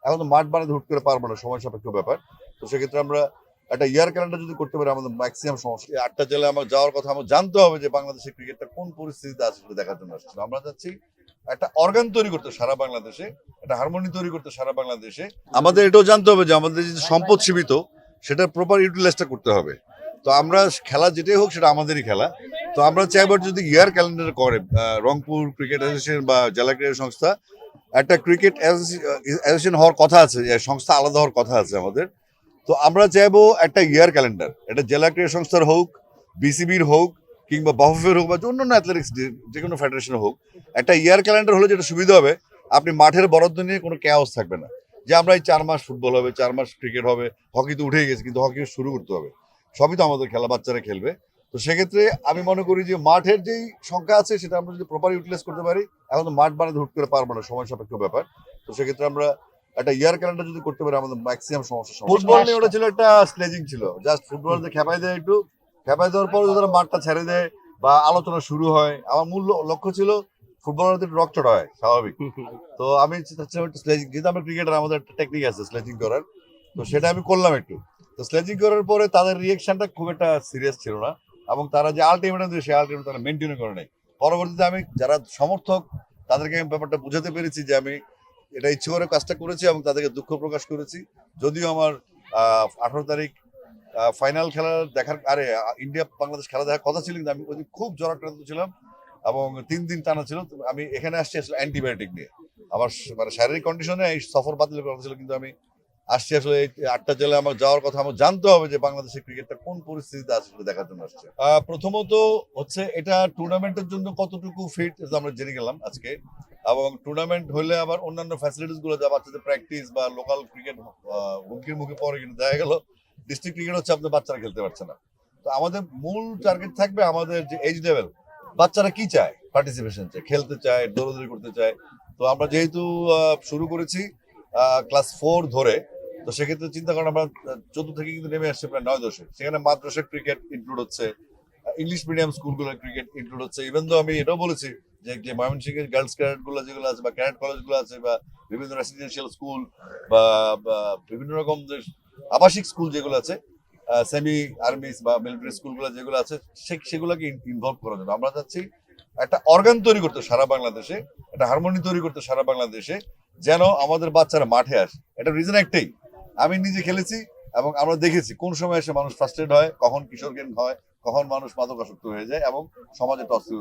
এখন তো মাঠ বানাতে হুট করে পারবো না, সময় সাপেক্ষ ব্যাপার। তো সেক্ষেত্রে আমরা একটা ইয়ার ক্যালেন্ডার যদি করতে পারি আমাদের ম্যাক্সিমাম সমস্যা। এই 8টা জেলায় আমার যাওয়ার কথা, আমার জানতে হবে যে বাংলাদেশের ক্রিকেটটা কোন পরিস্থিতিতে আছে সেটা দেখার জন্য আসছে। আমরা চাচ্ছি একটা অর্গান তৈরি করতে সারা বাংলাদেশে, একটা হারমোনি তৈরি করতে সারা বাংলাদেশে। আমাদের এটাও জানতে হবে যে আমাদের যে সম্পদ সীমিত, সেটার প্রপার ইউটিলাইজটা করতে হবে। তো আমরা খেলা যেটাই হোক সেটা আমাদেরই খেলা। তো আমরা চাইবার যদি ইয়ার ক্যালেন্ডার করে রংপুর ক্রিকেট অ্যাসোসিয়েশন বা জেলা ক্রীড়া সংস্থা, একটা ক্রিকেট অ্যাসোসিয়েশন হওয়ার কথা আছে, সংস্থা আলাদা হওয়ার কথা আছে আমাদের। তো আমরা চাইবো একটা ইয়ার ক্যালেন্ডার, এটা জেলা ক্রীড়া সংস্থার হোক, বিসিবির হোক, কিংবা বাফুফের হোক, বা অন্যান্য অ্যাথলেটিক্স যে কোনো ফেডারেশনের হোক, একটা ইয়ার ক্যালেন্ডার হলে যেটা সুবিধা হবে, আপনি মাঠের বরাদ্দ নিয়ে কোনো ক্যাওস থাকবে না। যে আমরা এই 4 মাস ফুটবল হবে, 4 মাস ক্রিকেট হবে, হকি তো উঠেই গেছে, কিন্তু হকি শুরু করতে হবে। সবই তো আমাদের খেলা, বাচ্চারা খেলবে। তো সেক্ষেত্রে আমি মনে করি যে মাঠের যেই সংখ্যা আছে সেটা আমরা যদি প্রপার ইউটিলাইজ করতে পারি। এখন তো মাঠ বানাতে হুট করে পারবো না, সময় সাপেক্ষ ব্যাপার। তো সেক্ষেত্রে আমরা একটা ইয়ার ক্যালেন্ডার যদি করতে পারি আমাদের ম্যাক্সিমাম সমস্যা। ফুটবল নিয়ে ওটা ছিল একটা স্লেজিং ছিল, জাস্ট ফুটবল খেপাই দেয়, একটু খেপাই দেওয়ার পর যদি তারা মাঠটা ছেড়ে দেয় বা আলোচনা শুরু হয়। আমার মূল লক্ষ্য ছিল ফুটবলারদের রকচটা হয় স্বাভাবিক। তো আমি চাচ্ছিলাম একটু স্লেজিং, যেহেতু আমরা ক্রিকেটার, আমাদের একটা টেকনিক আছে স্লেজিং করার। তো সেটা আমি করলাম একটু। তো স্লেজিং করার পরে তাদের রিয়েকশনটা খুব একটা সিরিয়াস ছিল না, এবং তারা যে আলটিমেটাম দিয়ে সেই আলটিমেটাম তারা মেনটেন করে নেয়। পরবর্তীতে আমি যারা সমর্থক তাদেরকে আমি ব্যাপারটা বুঝাতে পেরেছি যে আমি এটা ইচ্ছে করে কাজটা করেছি এবং তাদেরকে দুঃখ প্রকাশ করেছি। যদিও আমার 18 তারিখ ফাইনাল খেলা দেখার, ইন্ডিয়া বাংলাদেশ খেলা দেখার কথা ছিল, কিন্তু আমি ওই দিন খুব জ্বরাক্রান্ত ছিলাম এবং 3 দিন টানা ছিল। তো আমি এখানে আসছি আসলে অ্যান্টিবায়োটিক নিয়ে। আমার মানে শারীরিক কন্ডিশনে এই সফর বাতিল করা ছিল, কিন্তু আমি আসছি আসলে এই 8টা জেলায় আমার যাওয়ার কথা, আমার জানতে হবে যে বাংলাদেশের ক্রিকেটটা কোন পরিস্থিতিতে আছে সেটা দেখার জন্য আসছে। প্রথমত হচ্ছে এটা টুর্নামেন্টের জন্য কতটুকু ফিট আমরা জেনে গেলাম আজকে, এবং টুর্নামেন্ট হলে আবার অন্যান্য ফ্যাসিলিটিস গুলো, যা বাচ্চাদের প্র্যাকটিস বা লোকাল ক্রিকেট হুমকির মুখে পড়ে, কিন্তু দেখা গেল ডিস্ট্রিক্ট ক্রিকেট হচ্ছে আপনাদের বাচ্চারা খেলতে পারছে না। তো আমাদের মূল টার্গেট থাকবে আমাদের যে এজ লেভেল, বাচ্চারা কি চায়, পার্টিসিপেশন চায়, খেলতে চায়, দৌড়াদৌড়ি করতে চায়। তো আমরা যেহেতু শুরু করেছি ক্লাস 4 ধরে, তো সেক্ষেত্রে চিন্তা করেন আমরা 14 থেকে কিন্তু নেমে আসছে প্রায় 9-10-এ। সেখানে মাদ্রাসার ক্রিকেট ইনক্লুড হচ্ছে, ইংলিশ মিডিয়াম স্কুলগুলোর ক্রিকেট ইনক্লুড হচ্ছে। ইভেন তো আমি এটাও বলেছি যে ময়মনসিংহের গার্লস ক্যাডেট গুলো যেগুলো আছে, বা ক্যাডেট কলেজ গুলো আছে, বা বিভিন্ন রেসিডেন্সিয়াল স্কুল, বা বিভিন্ন রকম যে আবাসিক স্কুল যেগুলো আছে, সেমি আর্মিস বা মিলিটারি স্কুলগুলো যেগুলো আছে, সেগুলোকে ইনভলভ করার জন্য আমরা চাচ্ছি একটা অর্গান তৈরি করতে সারা বাংলাদেশে, একটা হারমোনি তৈরি করতে সারা বাংলাদেশে, যেন আমাদের বাচ্চারা মাঠে আসে। এটা রিজন একটাই, আমি নিজে খেলেছি এবং আমরা দেখেছি কোন সময় এসে মানুষ ফ্রাস্ট্রেট হয়, কখন কিশোর গেম হয়, কখন মানুষ মাদকাসক্ত হয়ে যায় এবং সমাজে টক্সিক